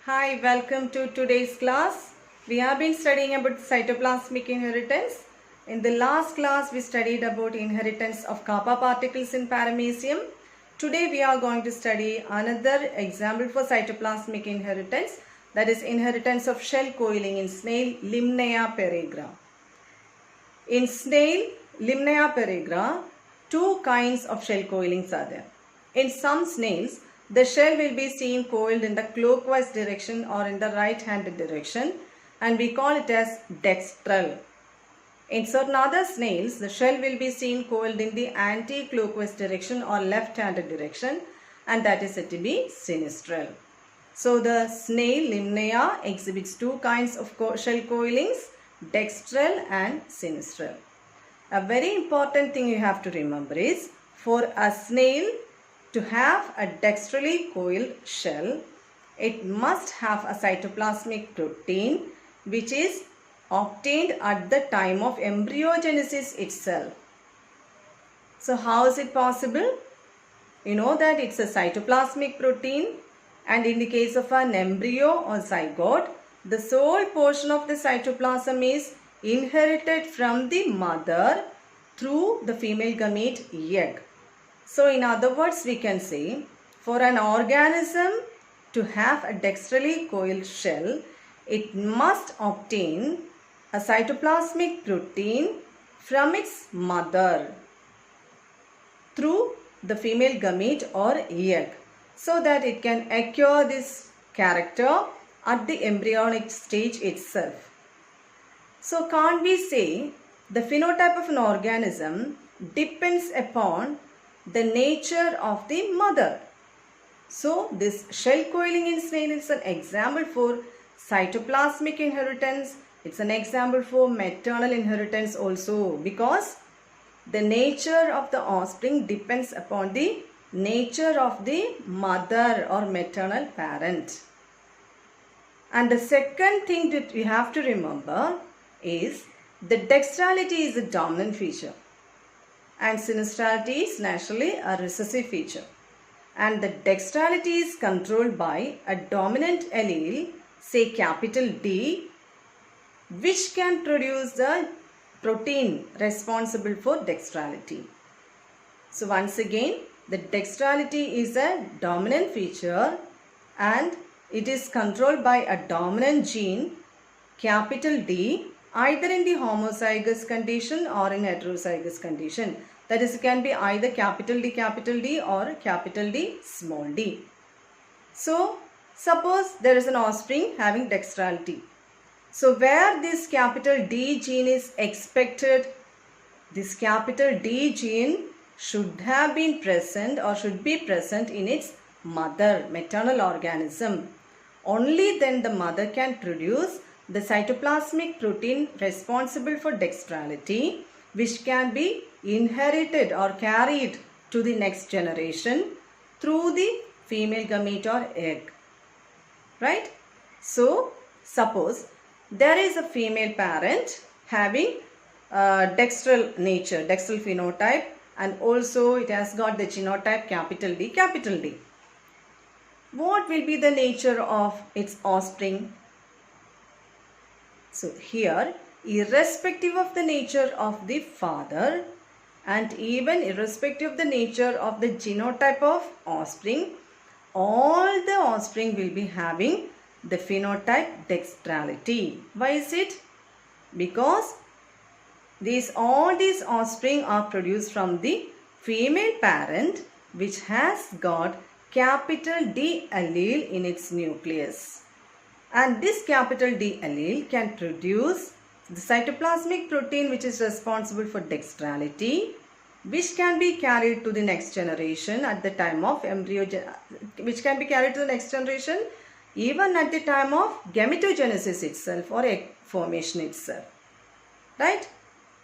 Hi, welcome to today's class. We have been studying about cytoplasmic inheritance. In the last class, we studied about inheritance of kappa particles in paramecium. Today, we are going to study another example for cytoplasmic inheritance, that is inheritance of shell coiling in snail Limnaea peregra. In snail Limnaea peregra, two kinds of shell coilings are there. In some snails, the shell will be seen coiled in the clockwise direction or in the right-handed direction, and we call it as dextral. In certain other snails, the shell will be seen coiled in the anti-clockwise direction or left-handed direction, and that is said to be sinistral. So the snail Limnaea exhibits two kinds of shell coilings, dextral and sinistral. A very important thing you have to remember is, for a snail to have a dextrally coiled shell, it must have a cytoplasmic protein which is obtained at the time of embryogenesis itself. So how is it possible? You know that it's a cytoplasmic protein, and in the case of an embryo or zygote, the sole portion of the cytoplasm is inherited from the mother through the female gamete egg. So in other words, we can say, for an organism to have a dextrally coiled shell, it must obtain a cytoplasmic protein from its mother through the female gamete or egg, so that it can acquire this character at the embryonic stage itself. So can't we say the phenotype of an organism depends upon the nature of the mother? So this shell coiling in snail is an example for cytoplasmic inheritance. It's an example for maternal inheritance also, because the nature of the offspring depends upon the nature of the mother or maternal parent. And the second thing that we have to remember is the dextrality is a dominant feature and sinistrality is naturally a recessive feature. And the dextrality is controlled by a dominant allele, say capital D, which can produce the protein responsible for dextrality. So once again, the dextrality is a dominant feature and it is controlled by a dominant gene, capital D, either in the homozygous condition or in heterozygous condition. That is, it can be either capital D or capital D small d. So suppose there is an offspring having dextrality. So where this capital D gene is expected, this capital D gene should have been present or should be present in its mother, maternal organism. Only then the mother can produce the cytoplasmic protein responsible for dextrality, which can be inherited or carried to the next generation through the female gamete or egg. Right? So suppose there is a female parent having dextral nature, dextral phenotype, and also it has got the genotype capital D, capital D. What will be the nature of its offspring? So here, irrespective of the nature of the father and even irrespective of the nature of the genotype of offspring, all the offspring will be having the phenotype dextrality. Why is it? Because all these offspring are produced from the female parent, which has got capital D allele in its nucleus. And this capital D allele can produce the cytoplasmic protein which is responsible for dextrality, which can be carried to the next generation at the time of which can be carried to the next generation even at the time of gametogenesis itself or egg formation itself. Right?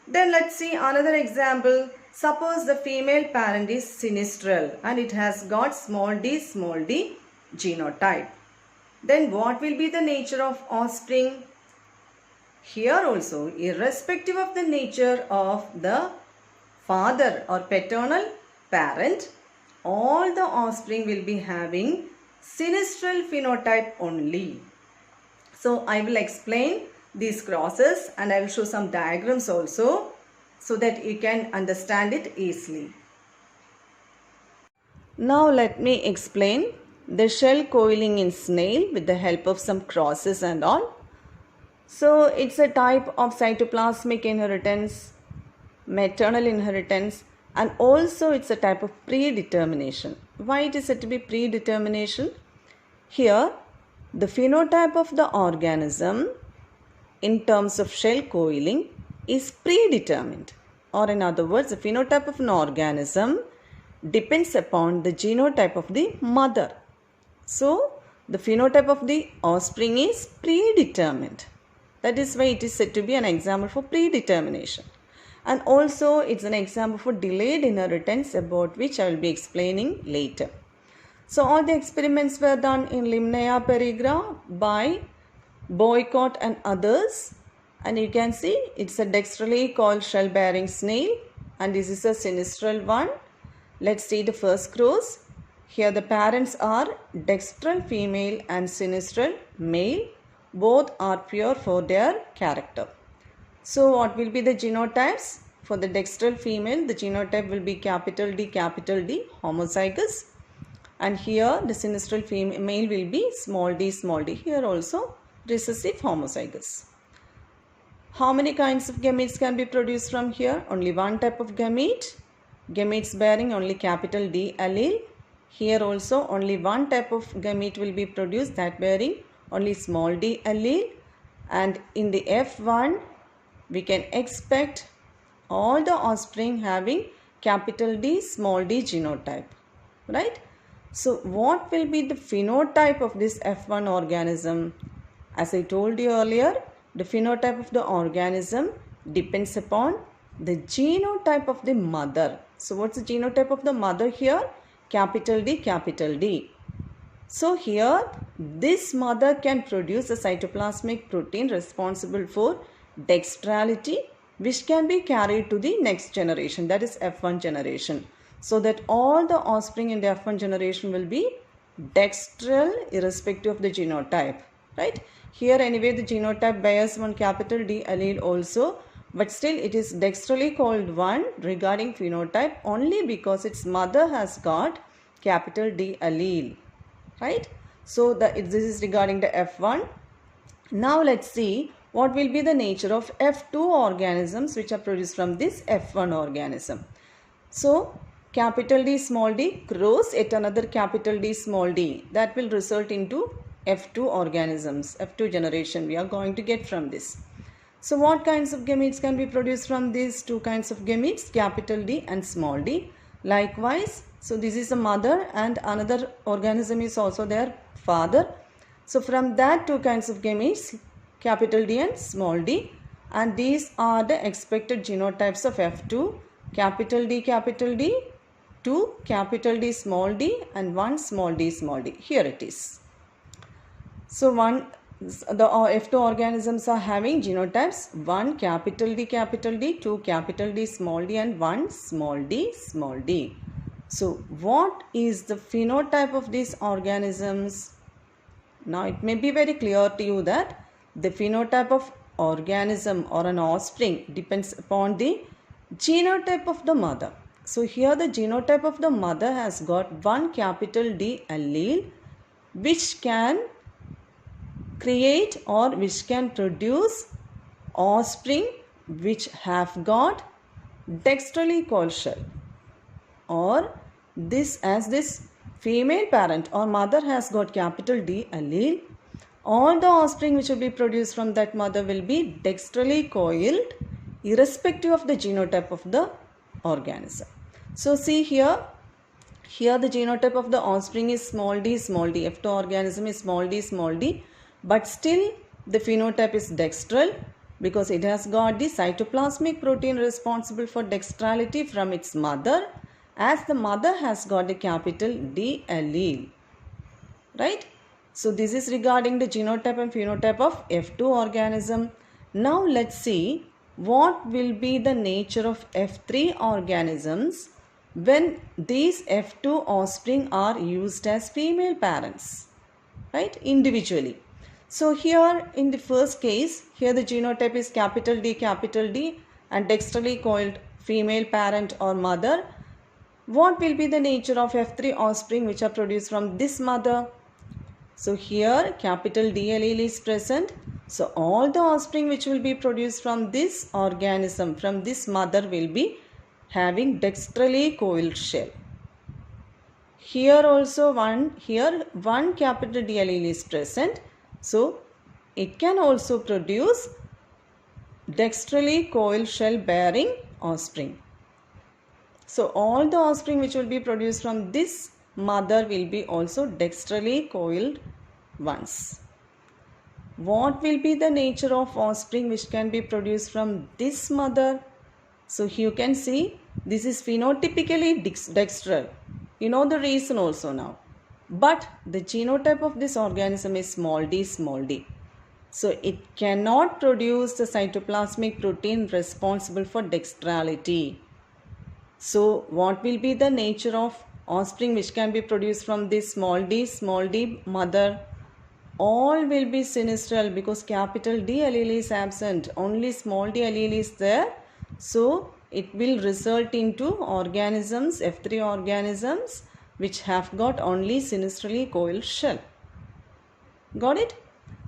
Then let's see another example. Suppose the female parent is sinistral and it has got small d genotype. Then what will be the nature of offspring? Here also, irrespective of the nature of the father or paternal parent, all the offspring will be having sinistral phenotype only. So I will explain these crosses and I will show some diagrams also so that you can understand it easily. Now let me explain the shell coiling in snail with the help of some crosses and all. So it's a type of cytoplasmic inheritance, maternal inheritance, and also it's a type of predetermination. Why it is said to be predetermination? Here the phenotype of the organism in terms of shell coiling is predetermined, or in other words the phenotype of an organism depends upon the genotype of the mother. So the phenotype of the offspring is predetermined. That is why it is said to be an example for predetermination. And also it's an example for delayed inheritance, about which I will be explaining later. So all the experiments were done in Limnaea peregrina by Boycott and others. And you can see it's a dextrally coiled shell bearing snail, and this is a sinistral one. Let's see the first cross. Here the parents are dextral female and sinistral male. Both are pure for their character. So what will be the genotypes? For the dextral female, the genotype will be capital D, homozygous. And here the sinistral male will be small d. Here also recessive homozygous. How many kinds of gametes can be produced from here? Only one type of gamete. Gametes bearing only capital D allele. Here also only one type of gamete will be produced, that bearing only small d allele. And in the F1 we can expect all the offspring having capital D, small d genotype, right? So what will be the phenotype of this F1 organism? As I told you earlier, the phenotype of the organism depends upon the genotype of the mother. So what's the genotype of the mother here? Capital D. So here this mother can produce a cytoplasmic protein responsible for dextrality, which can be carried to the next generation, that is F1 generation. So that all the offspring in the F1 generation will be dextral irrespective of the genotype, right? Here anyway the genotype bears one capital D allele also, but still it is dextrally called one regarding phenotype only because its mother has got capital D allele, right? So this is regarding the F1. Now let's see what will be the nature of F2 organisms which are produced from this F1 organism. So capital D small d cross yet another capital D small d, that will result into F2 organisms, F2 generation we are going to get from this. So what kinds of gametes can be produced from these two kinds of gametes, capital D and small d? Likewise, so this is a mother and another organism is also their father. So from that two kinds of gametes, capital D and small d, and these are the expected genotypes of F2, capital D, 2 capital D small d and 1 small d. Here it is. So the F2 organisms are having genotypes 1 capital D, 2 capital D small d and 1 small d. So what is the phenotype of these organisms? Now it may be very clear to you that the phenotype of organism or an offspring depends upon the genotype of the mother. So here the genotype of the mother has got one capital D allele which can create or which can produce offspring which have got dextrally coiled shell, or this female parent or mother has got capital D allele, all the offspring which will be produced from that mother will be dextrally coiled irrespective of the genotype of the organism. So see here the genotype of the offspring is small d. F2 organism is small d, but still the phenotype is dextral because it has got the cytoplasmic protein responsible for dextrality from its mother, as the mother has got the capital D allele, right? So this is regarding the genotype and phenotype of F2 organism. Now let's see what will be the nature of F3 organisms when these F2 offspring are used as female parents, right, individually. So here in the first case, here the genotype is capital D and dextrally coiled female parent or mother. What will be the nature of F3 offspring which are produced from this mother? So here capital D allele is present. So all the offspring which will be produced from this organism, from this mother, will be having dextrally coiled shell. Here also one capital D allele is present. So it can also produce dextrally coiled shell bearing offspring. So all the offspring which will be produced from this mother will be also dextrally coiled ones. What will be the nature of offspring which can be produced from this mother? So you can see this is phenotypically dextral. You know the reason also now. But the genotype of this organism is small d. So it cannot produce the cytoplasmic protein responsible for dextrality. So what will be the nature of offspring which can be produced from this small d mother? All will be sinistral because capital D allele is absent. Only small d allele is there. So it will result into organisms, F3 organisms, which have got only sinistrally coiled shell. Got it?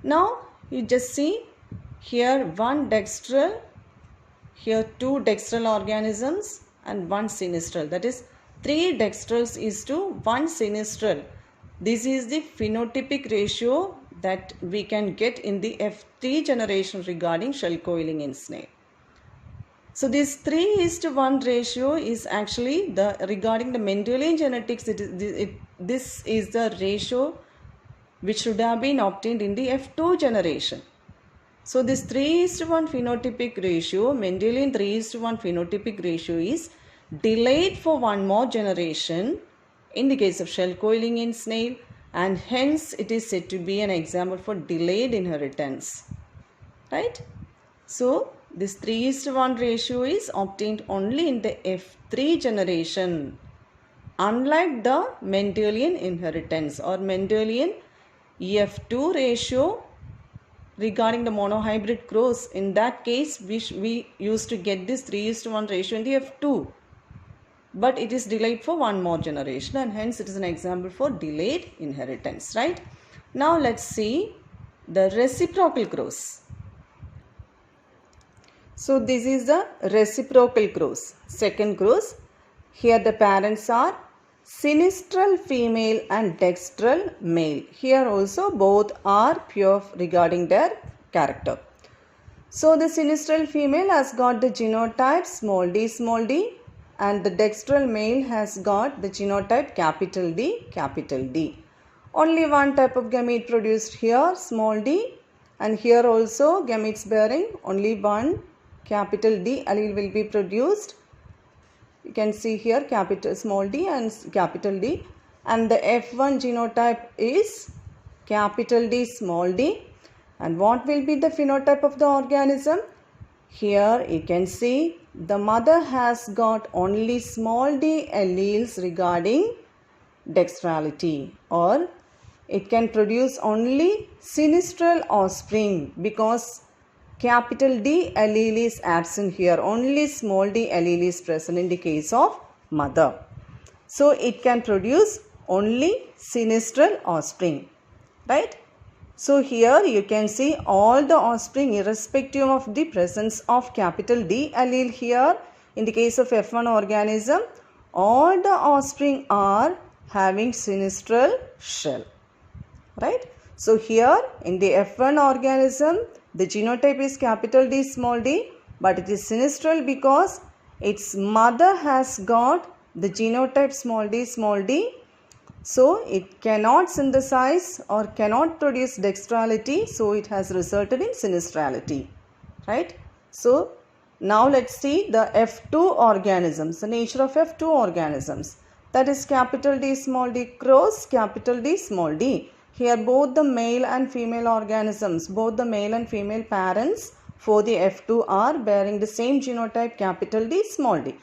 Now you just see here one dextral, here two dextral organisms and one sinistral. That is 3 dextrals is to 1 sinistral. This is the phenotypic ratio that we can get in the F3 generation regarding shell coiling in snail. So this 3:1 ratio is actually regarding the Mendelian genetics. This is the ratio which should have been obtained in the F2 generation. So this 3:1 phenotypic ratio, Mendelian 3:1 phenotypic ratio, is delayed for one more generation in the case of shell coiling in snail, and hence it is said to be an example for delayed inheritance. Right? So this 3:1 ratio is obtained only in the F3 generation, unlike the Mendelian inheritance or Mendelian F2 ratio regarding the monohybrid cross. In that case, we used to get this 3:1 ratio in the F2. But it is delayed for one more generation, and hence it is an example for delayed inheritance, right? Now let's see the reciprocal cross. So this is the reciprocal cross, second cross. Here the parents are sinistral female and dextral male. Here also both are pure regarding their character. So the sinistral female has got the genotype small d, and the dextral male has got the genotype capital D. Only one type of gamete produced here, small d, and here also gametes bearing only one capital D allele will be produced. You can see here capital small d and capital D, and the F1 genotype is capital D small d. And what will be the phenotype of the organism? Here you can see the mother has got only small d alleles regarding dextrality, or it can produce only sinistral offspring because capital D allele is absent here. Only small d allele is present in the case of mother. So it can produce only sinistral offspring, right? So here you can see all the offspring irrespective of the presence of capital D allele here. In the case of F1 organism, all the offspring are having sinistral shell, right? So here in the F1 organism, the genotype is capital D small d, but it is sinistral because its mother has got the genotype small d. So it cannot synthesize or cannot produce dextrality, so it has resulted in sinistrality, right? So now let's see the F2 organisms, the nature of F2 organisms. That is capital D small d cross capital D small d. Here both the male and female organisms, both the male and female parents for the F2 are bearing the same genotype capital D small d.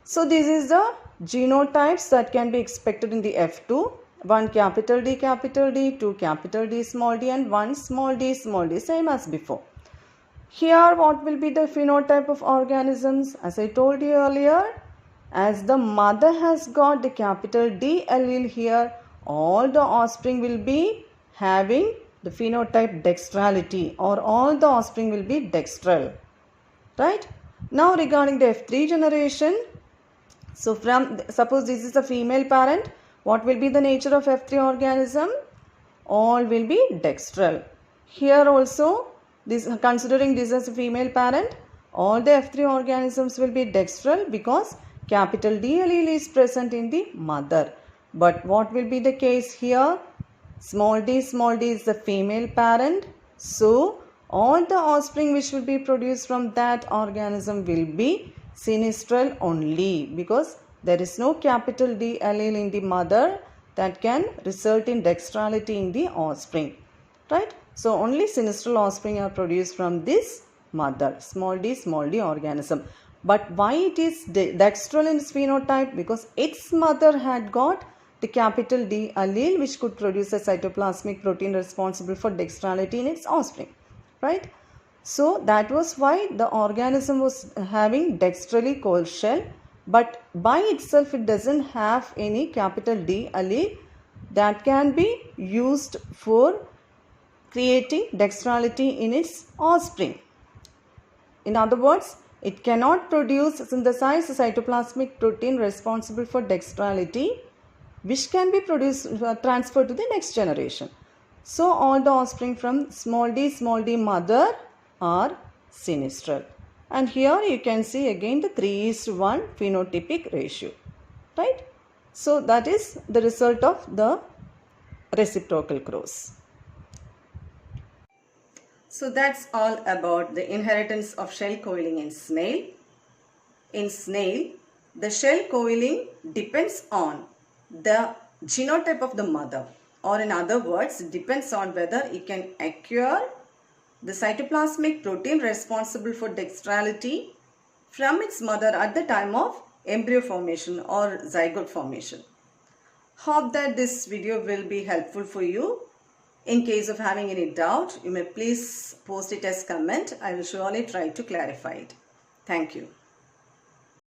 So this is the genotypes that can be expected in the F2. 1 capital D, 2 capital D, small d, and 1 small d, same as before. Here what will be the phenotype of organisms? As I told you earlier, as the mother has got the capital D allele here, all the offspring will be having the phenotype dextrality, or all the offspring will be dextral. Right? Now regarding the F3 generation, so suppose this is a female parent, what will be the nature of F3 organism? All will be dextral. Here also, considering this as a female parent, all the F3 organisms will be dextral because capital D allele is present in the mother. But what will be the case here? Small d is the female parent. So, all the offspring which will be produced from that organism will be sinistral only, because there is no capital D allele in the mother that can result in dextrality in the offspring. Right? So, only sinistral offspring are produced from this mother, small d organism. But why it is dextral in its phenotype? Because its mother had got the capital D allele which could produce a cytoplasmic protein responsible for dextrality in its offspring. Right? So that was why the organism was having dextrally coiled shell, but by itself it doesn't have any capital D allele that can be used for creating dextrality in its offspring. In other words, it cannot synthesize a cytoplasmic protein responsible for dextrality, which can be transferred to the next generation. So all the offspring from small d mother are sinistral. And here you can see again the 3:1 phenotypic ratio. Right? So that is the result of the reciprocal cross. So that's all about the inheritance of shell coiling in snail. In snail, the shell coiling depends on the genotype of the mother, or in other words, depends on whether it can acquire the cytoplasmic protein responsible for dextrality from its mother at the time of embryo formation or zygote formation. Hope that this video will be helpful for you. In case of having any doubt, you may please post it as comment. I will surely try to clarify it. Thank you.